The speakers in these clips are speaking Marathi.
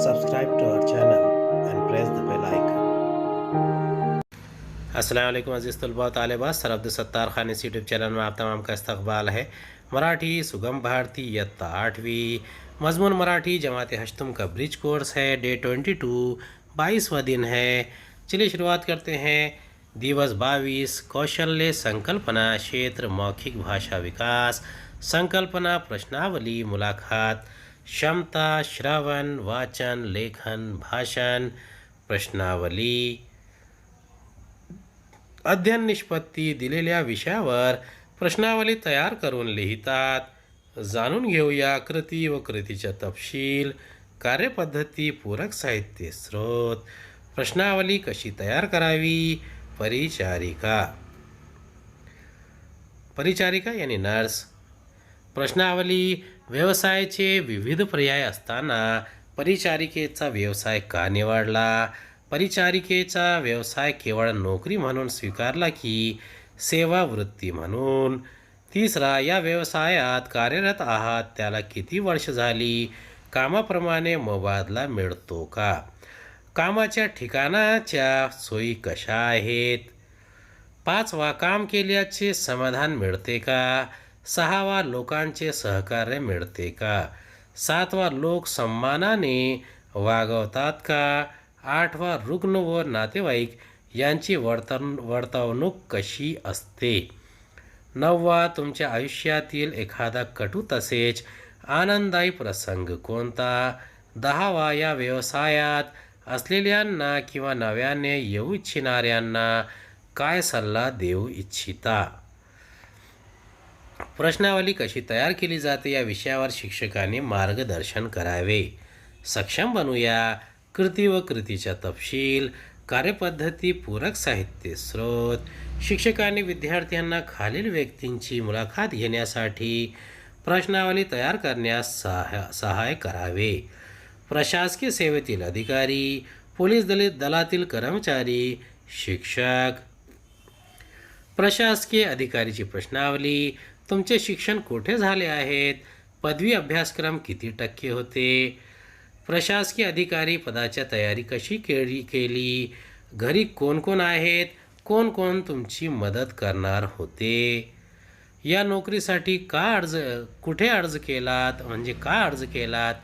Subscribe to our channel and press the bell icon. अस्सलाम वालेकुम अज़ीज़ तलबा तालिबात सर अब्दुल खान इस यूट्यूब चैनल में आप तमाम का इस्तकबाल है। मराठी सुगम भारती इयत्ता 8वीं मजमून मराठी जमात हश्तुम का ब्रिज कोर्स है। डे 22 22वां दिन है। चलिए शुरुआत करते हैं। दिवस 22 कौशल्य संकल्पना क्षेत्र मौखिक भाषा विकास संकल्पना प्रश्नावली मुलाकात क्षमता श्रवण वाचन लेखन भाषण प्रश्नावली अध्ययन निष्पत्ती दिलेल्या विषयावर प्रश्नावली तयार करून लिहितात. जाणून घेऊया कृती व कृतीचा तपशील, कार्यपद्धती, पूरक साहित्य स्रोत. प्रश्नावली कशी तयार करावी. परिचारिका परिचारिका यानी नर्स. प्रश्नावली व्यवसायाचे विविध पर्याय असताना परिचारिकेचा व्यवसाय का निवडला. परिचारिकेचा व्यवसाय केवळ नोकरी म्हणून स्वीकारला की सेवा वृत्ती म्हणून. तिसरा, या व्यवसायात कार्यरत आहात त्याला किती वर्ष झाली. कामाप्रमाणे मोबदला मिळतो का. कामाच्या ठिकाणाच्या सोयी कशा आहेत. पाचवा, काम केल्याचे समाधान मिळते का. सहावा, लोकांचे सहकार्य मिळते का. सातवा, लोक सन्मानाने वागवतात का. आठवा, रुग्ण व नातेवाईक यांची वर्तवणूक कशी असते. नववा, तुमच्या आयुष्यातील एखादा कटू तसेच आनंददायी प्रसंग कोणता. दहावा, या व्यवसायात असलेल्यांना किंवा नव्याने येऊ इच्छिणाऱ्यांना काय सल्ला देऊ इच्छिता. प्रश्नावली कशी तयार केली जाते या विषयावर शिक्षकांनी मार्गदर्शन करावे. सक्षम बनूया. कृती व कृतीचा तपशील, कार्यपद्धती, पूरक साहित्य स्रोत. शिक्षकांनी विद्यार्थ्यांना खालील व्यक्तींची मुलाखत घेण्यासाठी प्रश्नावली तयार करण्यास सहाय्य करावे. प्रशासकीय सेवेतील अधिकारी, पोलीस दलातील कर्मचारी, शिक्षक. प्रशासकीय अधिकारीची प्रश्नावली. तुमचे शिक्षण कुठे झाले आहेत. पदवी अभ्यासक्रम किती टक्के होते. प्रशासकीय अधिकारी पदाच्या तयारी कशी केली. घरी कोण कोण आहेत. कोण कोण तुमची मदत करणार होते. या नोकरीसाठी कुठे अर्ज केलात म्हणजे का अर्ज केलात.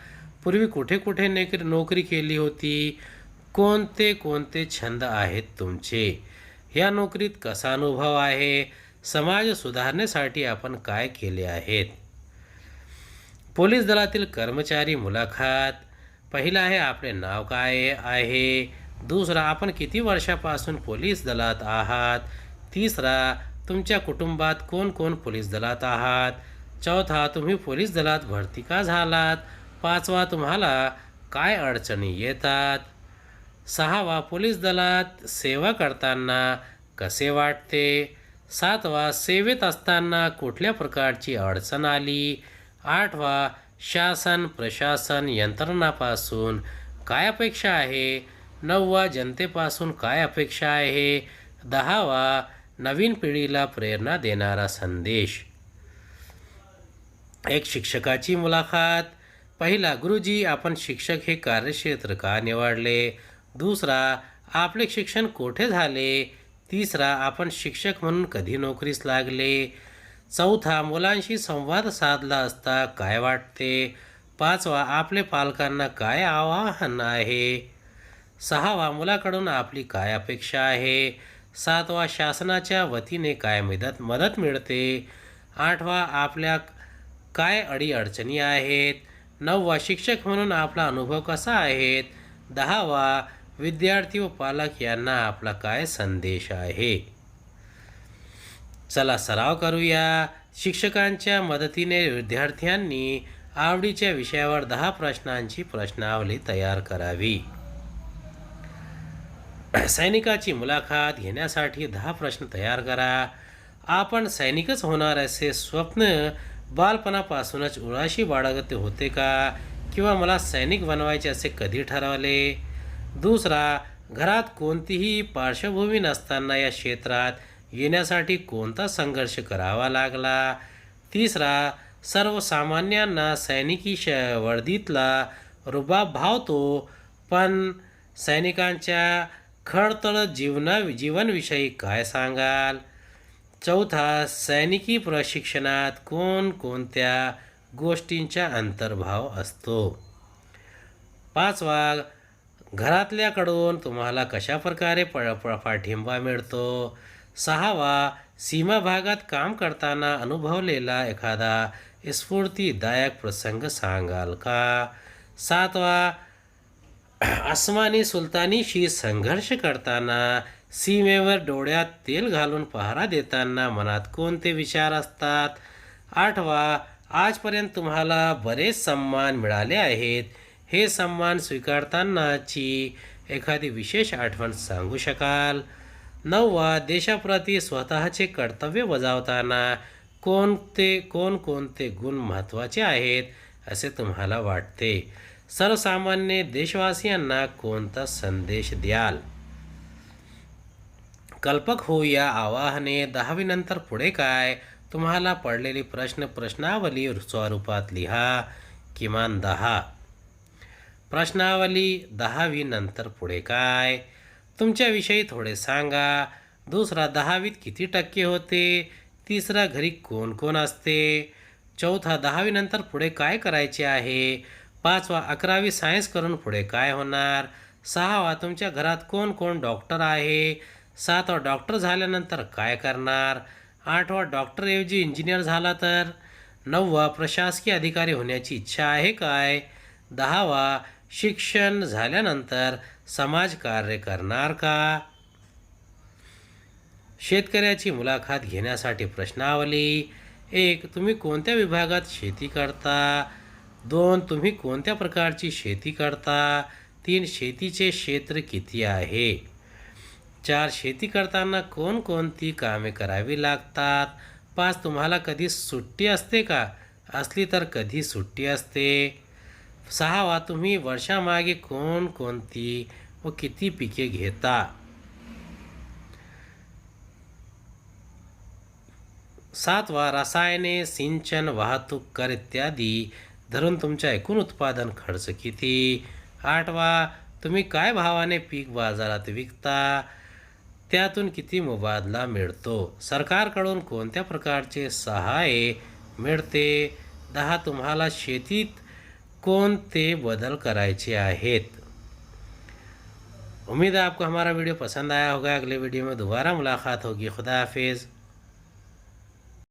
पूर्वी कुठे कुठे नोकरी केली होती. कोणते कोणते छंद आहेत तुमचे. या नोकरीत कसा अनुभव आहे. समाज सुधारण्यासाठी आपण काय केले आहेत. पोलीस दलातील कर्मचारी मुलाखत. पहिला आहे आपले नाव काय आहे. दुसरा, आपण किती वर्षापासून पोलीस दलात आहात. तिसरा, तुमच्या कुटुंबात कोण कोण पोलीस दलात आहात. चौथा, तुम्ही पोलीस दलात भरती का झालात. पाचवा, तुम्हाला काय अडचणी येतात. सहावा, पोलीस दलात सेवा करताना कसे वाटते. सातवा, सेवेत असताना कुठल्या प्रकारची अडचण आली. आठवा, शासन प्रशासन यंत्रणापासून काय अपेक्षा आहे. नववा, जनतेपासून काय अपेक्षा आहे. दहावा, नवीन पिढीला प्रेरणा देणारा संदेश. एक शिक्षकाची मुलाखत. पहिला, गुरुजी आपण शिक्षक हे कार्यक्षेत्र का निवडले. दुसरा, आपले शिक्षण कोठे झाले. तिसरा, आपण शिक्षक म्हणून कधी नोकरीस लागले. चौथा, मुलांशी संवाद साधला असता काय वाटते. पाचवा, आपले पालकांना काय आव्हान आहे. सहावा, मुलाकडून आपली काय अपेक्षा आहे. सातवा, शासनाच्या वतीने काय मदत मिळते. आठवा, आपल्या काय अडीअडचणी आहेत. नववा, शिक्षक म्हणून आपला अनुभव कसा आहे. दहावा, विद्यार्थी व पालक यांना आपला काय संदेश आहे. चला सराव करूया. शिक्षकांच्या मदतीने विद्यार्थ्यांनी आवडीच्या विषयावर 10 प्रश्नांची प्रश्नावली तयार करावी. सैनिकाची मुलाखत घेण्यासाठी 10 प्रश्न तयार करा. आपण सैनिकच होणार असे स्वप्न बालपणापासूनच उराशी बाळगते होते का. किंवा मला सैनिक बनवायचे असे कधी ठरवले. दुसरा, घरात कोणतीही पार्श्वभूमी नसताना या क्षेत्रात येण्यासाठी कोणता संघर्ष करावा लागला. तिसरा, सर्वसामान्यांना सैनिकी वर्दीतला रुबाब भावतो, पण सैनिकांच्या खडतर जीवनविषयी काय सांगाल? चौथा, सैनिकी प्रशिक्षणात कोणकोणत्या गोष्टींचा अंतर्भाव असतो? पाचवा, घरातल्याकडून तुम्हाला कशा प्रकारे पाठिंबा मिळतो? सहावा, सीमा भागात काम करताना अनुभवलेला एखादा स्फूर्तिदायक प्रसंग सांगाल का? सातवा, अस्मानी सुलतानीशी संघर्ष करताना सीमेवर डोळ्यात तेल घालून पहारा देताना मनात कोणते विचार असतात? आठवा, आजपर्यंत तुम्हाला बरेच सन्मान मिळाले आहेत. हे सन्मान स्वीकारतानाची एखादी विशेष आठवण सांगू शकाल? नववा, देशाप्रती स्वतःचे कर्तव्य बजावताना कोणकोणते गुण महत्त्वाचे आहेत असे तुम्हाला वाटते? सर्वसामान्य देशवासियांना कोणता संदेश द्याल? कल्पक हो या आवाहने 10वी नंतर पुढे काय? तुम्हाला पडलेली प्रश्नावली स्वरूपात लिहा. किमान 10. प्रश्नावली 10वी नंतर पुढे काय? तुमच्याविषयी थोडे सांगा. दुसरा, 10वीत किती टक्के होते? तिसरा, घरी कोण कोण असते? चौथा, 10वी नंतर पुढे काय करायचे आहे? पाचवा, 11वी सायन्स करून पुढे काय होणार? सहावा, तुमच्या घरात कोण कोण डॉक्टर आहे? सातवा, डॉक्टर झाल्यानंतर काय करणार? आठवा, डॉक्टरऐवजी इंजिनियर झाला तर? नववा, प्रशासकीय अधिकारी होण्याची इच्छा आहे काय? 10वा, शिक्षण झाल्यानंतर समाजकार्य करणार का? शेतकऱ्याची मुलाखत घेण्यासाठी प्रश्नावली. 1. तुम्ही कोणत्या विभागात शेती करता? 2. तुम्ही कोणत्या प्रकारची शेती करता? 3. शेतीचे क्षेत्र किती आहे? 4. शेती करताना कोणकोणती कामे करावी लागतात? 5. तुम्हाला कधी सुट्टी असते का? असली तर कधी सुट्टी असते? 6वा, तुम्ही वर्षामागे कोणकोणती व किती पिके घेता? 7वा, रसायने, सिंचन, वाहतूक कर इत्यादी धरून तुमच्या एकूण उत्पादन खर्च किती? 8वा, तुम्ही काय भावाने पीक बाजारात विकता? त्यातून किती मोबदला मिळतो? सरकारकडून कोणत्या प्रकारचे सहाय्य मिळते? 10. तुम्हाला शेतीत कोणते बदल करायचे आहेत? उम्मीद है आपको हमारा वीडियो पसंद आया होगा. अगले वीडियो में दोबारा मुलाकात होगी. खुदा हाफिज़.